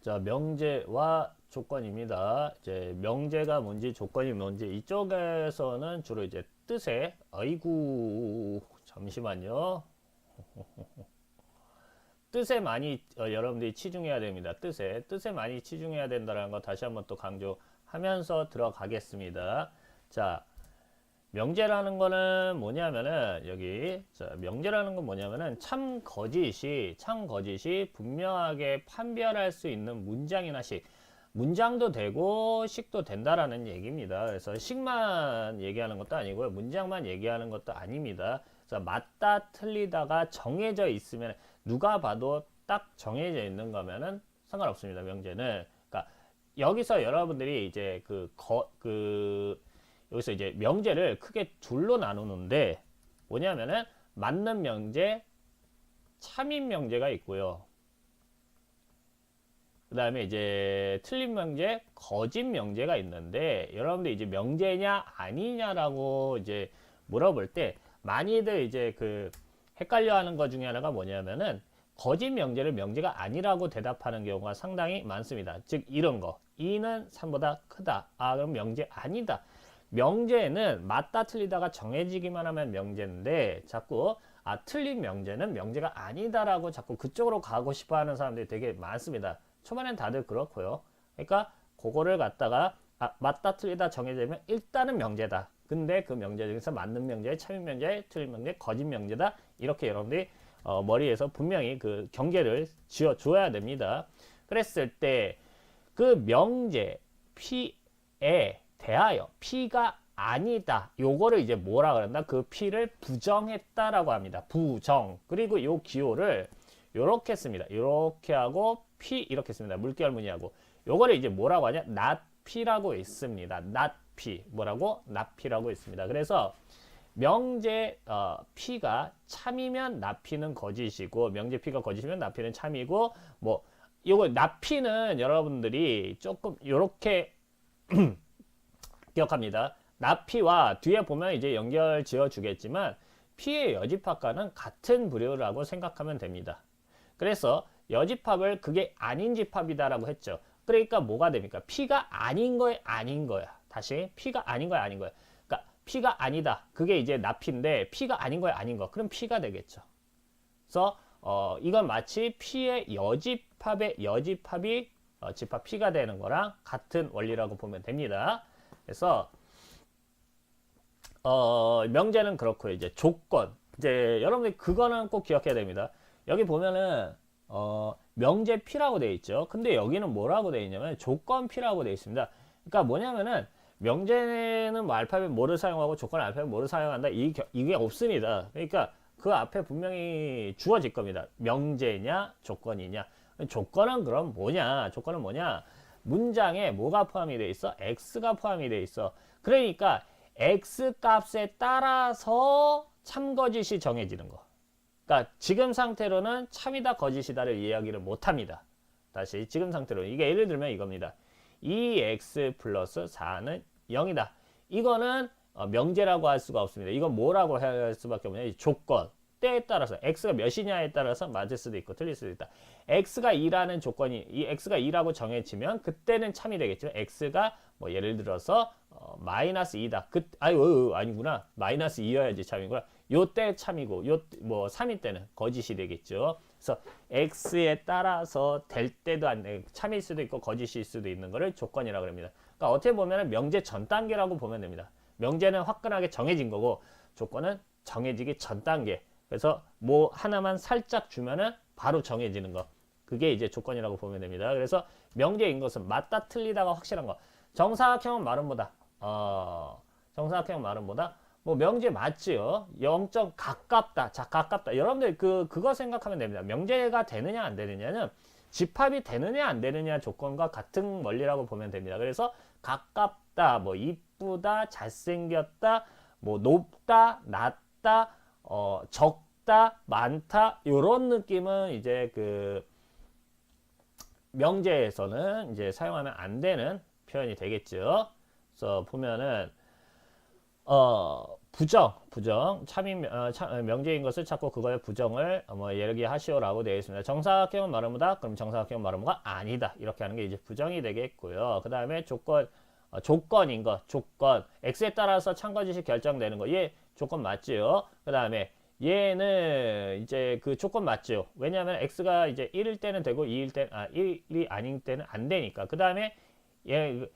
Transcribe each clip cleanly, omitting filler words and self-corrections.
자, 명제와 조건입니다. 이제 명제가 뭔지 조건이 뭔지 이쪽에서는 주로 이제 뜻에 아이고 잠시만요. 뜻에 많이 여러분들이 치중해야 됩니다. 뜻에 많이 치중해야 된다는 거 다시 한번 또 강조하면서 들어가겠습니다. 자, 명제라는 거는 뭐냐면은 여기 자, 명제라는 건 뭐냐면은 참 거짓이 분명하게 판별할 수 있는 문장이나 식 문장도 되고 식도 된다라는 얘기입니다. 그래서 식만 얘기하는 것도 아니고요. 문장만 얘기하는 것도 아닙니다. 그래서 맞다 틀리다가 정해져 있으면 누가 봐도 딱 정해져 있는 거면은 상관없습니다. 명제는. 그러니까 여기서 여러분들이 이제 여기서 이제 명제를 크게 둘로 나누는데 뭐냐면은 맞는 명제, 참인 명제가 있고요. 그 다음에 이제 틀린 명제, 거짓 명제가 있는데 여러분들 이제 명제냐 아니냐라고 이제 물어볼 때 많이들 이제 헷갈려 하는 것 중에 하나가 뭐냐면은 거짓 명제를 명제가 아니라고 대답하는 경우가 상당히 많습니다. 즉 이런 거 이는 3보다 크다. 아 그럼 명제 아니다. 명제는 맞다 틀리다가 정해지기만 하면 명제인데 자꾸 틀린 명제는 명제가 아니다라고 자꾸 그쪽으로 가고 싶어 하는 사람들이 되게 많습니다. 초반엔 다들 그렇고요. 그러니까 그거를 갖다가 맞다 틀리다 정해지면 일단은 명제다. 근데 그 명제 중에서 맞는 명제, 참인 명제, 틀린 명제, 거짓 명제다. 이렇게 여러분들이 머리에서 분명히 그 경계를 지어 줘야 됩니다. 그랬을 때 그 명제 P에 대하여 P가 아니다. 요거를 이제 뭐라 그런다? 그 P를 부정했다라고 합니다. 부정. 그리고 요 기호를 요렇게 씁니다. 요렇게 하고 P 이렇게 씁니다. 물결무늬하고. 요거를 이제 뭐라고 하냐? not P라고 있습니다. not P. 뭐라고? not P라고 있습니다. 그래서 명제 P가 참이면 not P는 거짓이고 명제 P가 거짓이면 not P는 참이고 뭐 요거 not P는 여러분들이 조금 요렇게 기억합니다. 나피와 뒤에 보면 이제 연결 지어 주겠지만 피의 여집합과는 같은 부류라고 생각하면 됩니다. 그래서 여집합을 그게 아닌 집합이다라고 했죠. 그러니까 뭐가 됩니까? 피가 아닌 거에 아닌 거야. 다시 피가 아닌 거야 아닌 거야. 그러니까 피가 아니다. 그게 이제 나피인데 피가 아닌 거야 아닌 거. 그럼 피가 되겠죠. 그래서 이건 마치 피의 여집합의 여집합이 집합 피가 되는 거랑 같은 원리라고 보면 됩니다. 그래서 명제는 그렇고요. 이제 조건. 이제 여러분들 그거는 꼭 기억해야 됩니다. 여기 보면은 명제 P라고 되어 있죠. 근데 여기는 뭐라고 되어 있냐면 조건 P라고 되어 있습니다. 그러니까 뭐냐면은 명제는 뭐 알파벳 뭐를 사용하고 조건은 알파벳 뭐를 사용한다. 이게 없습니다. 그러니까 그 앞에 분명히 주어질 겁니다. 명제냐 조건이냐. 조건은 그럼 뭐냐? 조건은 뭐냐? 문장에 뭐가 포함이 되어 있어? X가 포함이 되어 있어. 그러니까 X 값에 따라서 참거짓이 정해지는 거. 그러니까 지금 상태로는 참이다 거짓이다를 이야기를 못합니다. 다시 지금 상태로 이게 예를 들면 이겁니다. 2x 플러스 4는 0이다. 이거는 명제라고 할 수가 없습니다. 이건 뭐라고 할 수밖에 없냐. 조건. 때에 따라서 x가 몇이냐에 따라서 맞을 수도 있고 틀릴 수도 있다. x가 2라는 조건이 이 x가 2라고 정해지면 그때는 참이 되겠지만 x가 뭐 예를 들어서 마이너스 2다. 아니구나. 마이너스 2여야지 참이구나. 요때 참이고 요 뭐 3일 때는 거짓이 되겠죠. 그래서 x에 따라서 될 때도 안 돼. 참일 수도 있고 거짓일 수도 있는 거를 조건이라고 합니다. 그러니까 어떻게 보면 명제 전 단계라고 보면 됩니다. 명제는 화끈하게 정해진 거고 조건은 정해지기 전 단계. 그래서 뭐 하나만 살짝 주면은 바로 정해지는 거. 그게 이제 조건이라고 보면 됩니다. 그래서 명제인 것은 맞다 틀리다가 확실한 거. 정사각형은 마름모다. 정사각형 마름모다. 뭐 명제 맞지요. 0점 가깝다. 자, 가깝다. 여러분들 그거 생각하면 됩니다. 명제가 되느냐 안 되느냐는 집합이 되느냐 안 되느냐 조건과 같은 원리라고 보면 됩니다. 그래서 가깝다, 뭐 이쁘다, 잘생겼다, 뭐 높다, 낮다, 적다, 많다 이런 느낌은 이제 명제에서는 이제 사용하면 안 되는 표현이 되겠죠. 그래서 보면은 부정, 명제인 것을 찾고 그거의 부정을 뭐 얘기하시오라고 되어 있습니다. 정사각형은 마르모다. 그럼 정사각형은 마르모가 아니다. 이렇게 하는 게 이제 부정이 되겠고요. 그 다음에 조건인 것, 조건, x에 따라서 참거짓이 결정되는 거, 얘 조건 맞지요? 그 다음에 얘는 이제 그 조건 맞죠? 왜냐하면 x가 이제 1일 때는 되고 1이 아닌 때는 안 되니까. 그 다음에 얘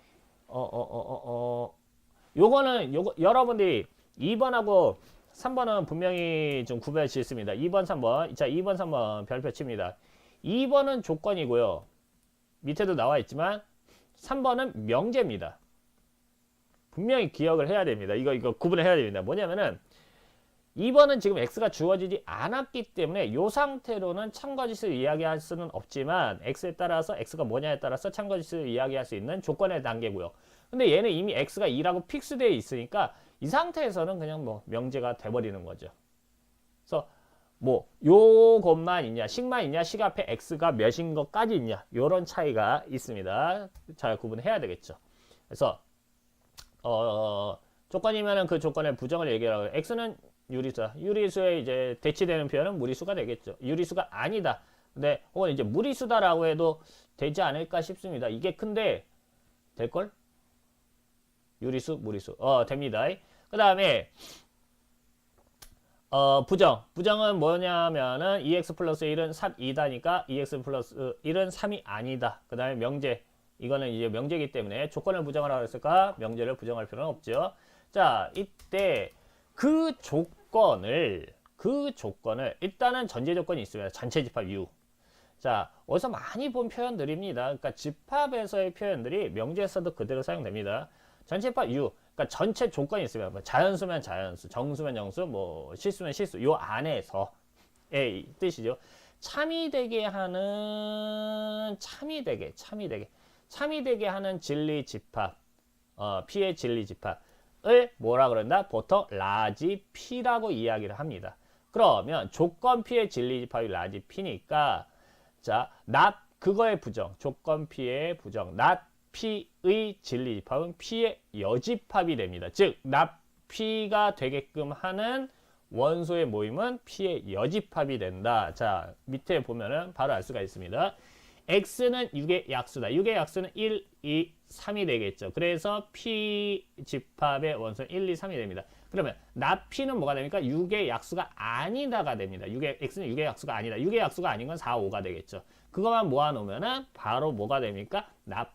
요거는 여러분들이 2번하고 3번은 분명히 좀 구별 짓습니다. 2번, 3번. 자, 2번, 3번 별표 칩니다. 2번은 조건이고요. 밑에도 나와 있지만 3번은 명제입니다. 분명히 기억을 해야 됩니다. 이거 구분을 해야 됩니다. 뭐냐면은 2번은 지금 x가 주어지지 않았기 때문에 이 상태로는 참거짓을 이야기할 수는 없지만 x에 따라서 x가 뭐냐에 따라서 참거짓을 이야기할 수 있는 조건의 단계고요. 근데 얘는 이미 x가 2라고 픽스되어 있으니까 이 상태에서는 그냥 뭐 명제가 돼버리는 거죠. 그래서 뭐 요것만 있냐, 식만 있냐, 식 앞에 x가 몇인 것까지 있냐, 요런 차이가 있습니다. 잘 구분해야 되겠죠. 그래서 조건이면은 그 조건의 부정을 얘기하라고. x는 유리수다. 유리수에 이제 대치되는 표현은 무리수가 되겠죠. 유리수가 아니다. 근데 혹은 이제 무리수다라고 해도 되지 않을까 싶습니다. 이게 큰데 될걸? 유리수, 무리수. 됩니다. 그 다음에 부정은 뭐냐면은 2x 플러스 1은 3이다니까 2x 플러스 1은 3이 아니다. 그 다음에 명제. 이거는 이제 명제이기 때문에 조건을 부정하라고 했을까? 명제를 부정할 필요는 없죠. 자, 이때 그 조건을 일단은 전제 조건이 있습니다. 전체 집합 U. 자, 어디서 많이 본 표현들입니다. 그러니까 집합에서의 표현들이 명제에서도 그대로 사용됩니다. 전체 집합 U. 그러니까 전체 조건이 있습니다. 뭐 자연수면 자연수, 정수면 정수, 뭐 실수면 실수. 요 안에서의 뜻이죠. 참이 되게 하는 진리 집합. P의 진리 집합을 뭐라 그런다? 보통 라지 P라고 이야기를 합니다. 그러면 조건 P의 진리 집합이 라지 P니까 자, 그거의 부정, 조건 P의 부정, P의 진리 집합은 P의 여집합이 됩니다. 즉, P가 되게끔 하는 원소의 모임은 P의 여집합이 된다. 자, 밑에 보면은 바로 알 수가 있습니다. x는 6의 약수다. 6의 약수는 1, 2, 3이 되겠죠. 그래서 P 집합의 원소는 1, 2, 3이 됩니다. 그러면 P는 뭐가 됩니까? 6의 약수가 아니다가 됩니다. x는 6의 약수가 아니다. 6의 약수가 아닌 건 4, 5가 되겠죠. 그것만 모아놓으면은 바로 뭐가 됩니까?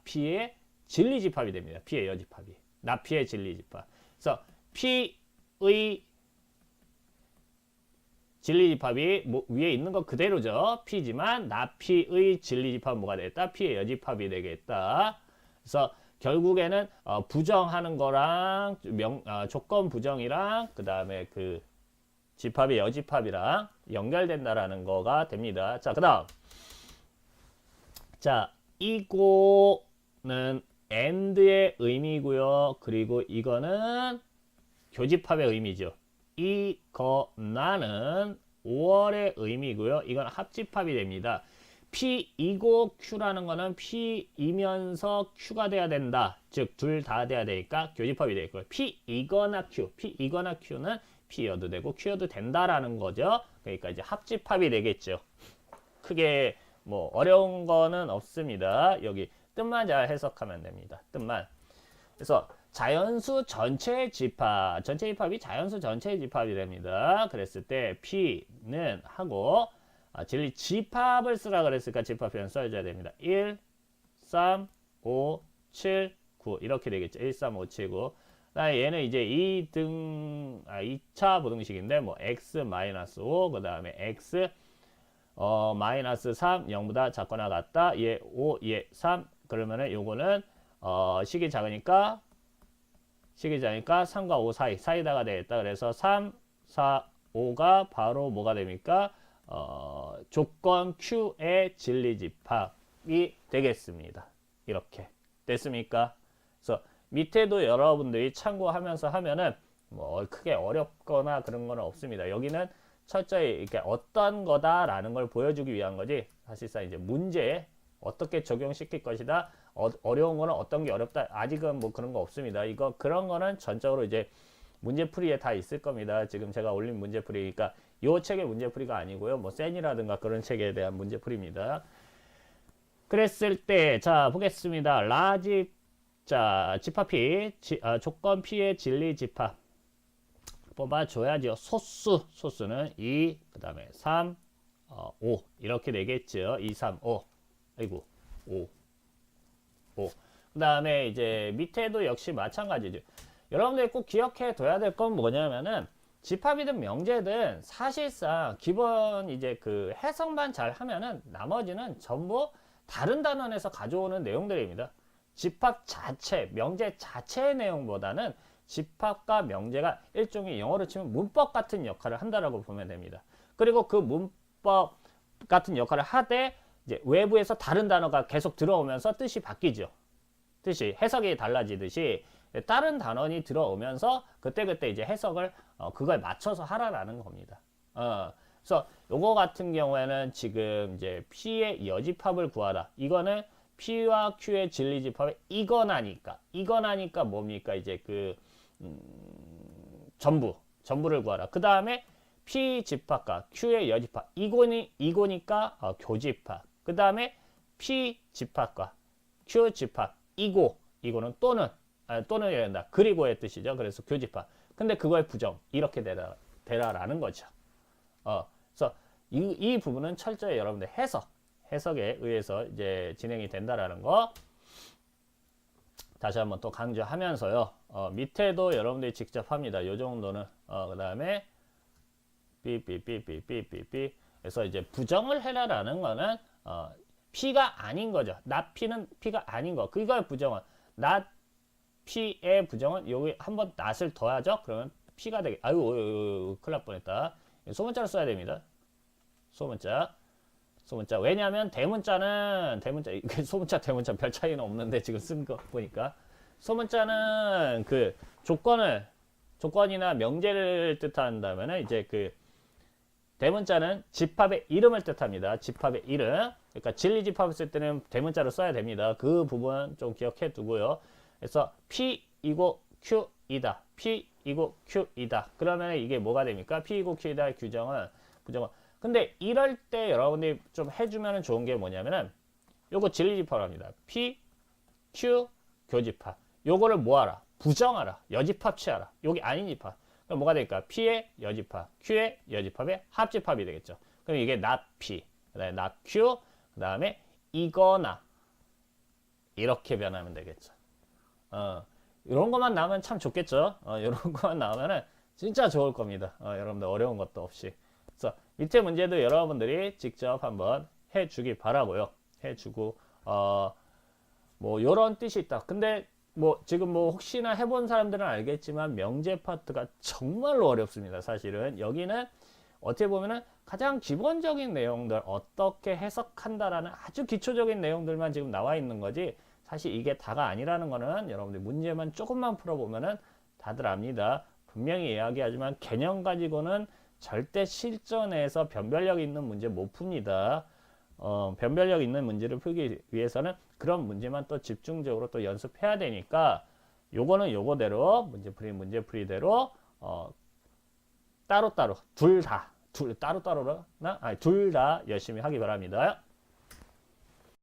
P의 진리 집합이 됩니다. P의 여집합이. P의 진리 집합. 그래서 P의 진리 집합이 위에 있는 거 그대로죠. P지만 P의 진리 집합은 뭐가 되겠다? P의 여집합이 되겠다. 그래서 결국에는 부정하는 거랑 조건 부정이랑 그 다음에 그 집합의 여집합이랑 연결된다라는 거가 됩니다. 자, 그 다음. 자, 이거는 AND의 의미고요. 그리고 이거는 교집합의 의미죠. 이거나는 5월의 의미고요. 이건 합집합이 됩니다. P이고 Q라는 거는 P이면서 Q가 돼야 된다. 즉, 둘 다 돼야 되니까 교집합이 되겠고요. P이거나 Q는 P여도 되고 Q여도 된다라는 거죠. 그러니까 이제 합집합이 되겠죠. 크게 뭐 어려운 거는 없습니다. 여기 뜻만 잘 해석하면 됩니다. 뜻만. 그래서 자연수 전체의 집합, 전체 집합이 자연수 전체의 집합이 됩니다. 그랬을 때 P는 하고 진리 집합을 쓰라 그랬으니까 집합 표현 써줘야 됩니다. 1, 3, 5, 7, 9 이렇게 되겠죠. 1, 3, 5, 7, 9. 얘는 이제 2차 부등식인데 뭐 x-5 그 다음에 x 마이너스 3 0보다 작거나 같다. 얘 5, 얘 3 그러면은 요거는 식이 작으니까 3과 5 사이다가 되겠다. 그래서 3, 4, 5가 바로 뭐가 됩니까? 조건 Q의 진리집합이 되겠습니다. 이렇게 됐습니까? 그래서 밑에도 여러분들이 참고하면서 하면은 뭐 크게 어렵거나 그런 건 없습니다. 여기는 철저히 이렇게 어떤 거다라는 걸 보여주기 위한 거지 사실상 이제 문제에 어떻게 적용시킬 것이다. 어려운 거는 어떤 게 어렵다. 아직은 뭐 그런 거 없습니다. 그런 거는 전적으로 이제 문제풀이에 다 있을 겁니다. 지금 제가 올린 문제풀이니까 이 책의 문제풀이가 아니고요. 뭐 센이라든가 그런 책에 대한 문제풀이입니다. 그랬을 때, 자, 보겠습니다. 라지, 자, 집합 P, 조건 P의 진리 집합. 뽑아줘야죠. 소수는 2, 그 다음에 3, 5. 이렇게 되겠죠. 2, 3, 5. 아이고, 5. 그 다음에 이제 밑에도 역시 마찬가지죠. 여러분들이 꼭 기억해 둬야 될 건 뭐냐면은 집합이든 명제든 사실상 기본 이제 그 해석만 잘 하면은 나머지는 전부 다른 단원에서 가져오는 내용들입니다. 집합 자체, 명제 자체의 내용보다는 집합과 명제가 일종의 영어로 치면 문법 같은 역할을 한다라고 보면 됩니다. 그리고 그 문법 같은 역할을 하되 이제 외부에서 다른 단어가 계속 들어오면서 뜻이 바뀌죠. 뜻이 해석이 달라지듯이 다른 단원이 들어오면서 그때그때 이제 해석을 그거에 맞춰서 하라라는 겁니다. 그래서 요거 같은 경우에는 지금 이제 P의 여집합을 구하라. 이거는 P와 Q의 진리집합의 이거나니까 뭡니까? 이제 그 전부를 구하라. 그 다음에 P 집합과 Q의 여집합 이거니까 교집합. 그 다음에 P 집합과 Q 집합 이거는 또는 이런다. 그리고의 뜻이죠. 그래서 교집합. 근데 그거의 부정 이렇게 되라라는 거죠. 그래서 이 부분은 철저히 여러분들 해석에 의해서 이제 진행이 된다라는 거 다시 한번 또 강조하면서요. 밑에도 여러분들이 직접 합니다. 요 정도는 그 다음에 삐 그래서 이제 부정을 해라라는 거는 P가 아닌 거죠. not P는 P가 아닌 거. 그거의 부정은 not P의 부정은 여기 한번 not을 더하죠. 그러면 P가 되게 아유 큰일 날 뻔했다. 소문자로 써야 됩니다. 소문자. 왜냐하면 대문자 소문자 대문자 별 차이는 없는데 지금 쓴 거 보니까 소문자는 그 조건이나 명제를 뜻한다면은 이제 그 대문자는 집합의 이름을 뜻합니다. 집합의 이름. 그러니까 진리 집합을 쓸 때는 대문자로 써야 됩니다. 그 부분 좀 기억해 두고요. 그래서 P이고 Q이다. P이고 Q이다. 그러면 이게 뭐가 됩니까? P이고 Q이다의 부정은 근데 이럴 때 여러분들이 좀 해주면 좋은 게 뭐냐면은 요거 진리집합을 합니다. P, Q, 교집합. 요거를 뭐하라? 부정하라. 여집합 취하라. 여기 아닌 집합. 그럼 뭐가 될까? P의 여집합, Q의 여집합의 합집합이 되겠죠. 그럼 이게 not P, 그 다음에 not Q, 그 다음에 이거나 이렇게 변하면 되겠죠. 이런 것만 나오면 참 좋겠죠. 이런 것만 나오면은 진짜 좋을 겁니다. 여러분들 어려운 것도 없이. 그래서 밑에 문제도 여러분들이 직접 한번 해주기 바라고요. 해주고 뭐 요런 뜻이 있다. 근데 뭐 지금 뭐 혹시나 해본 사람들은 알겠지만 명제 파트가 정말로 어렵습니다. 사실은 여기는 어떻게 보면은 가장 기본적인 내용들 어떻게 해석한다라는 아주 기초적인 내용들만 지금 나와 있는 거지 사실 이게 다가 아니라는 거는 여러분들 문제만 조금만 풀어보면은 다들 압니다. 분명히 이야기하지만 개념 가지고는 절대 실전에서 변별력 있는 문제 못 풉니다. 변별력 있는 문제를 풀기 위해서는 그런 문제만 또 집중적으로 또 연습해야 되니까 요거는 요거대로 문제풀이대로 따로따로 둘 다 열심히 하기 바랍니다.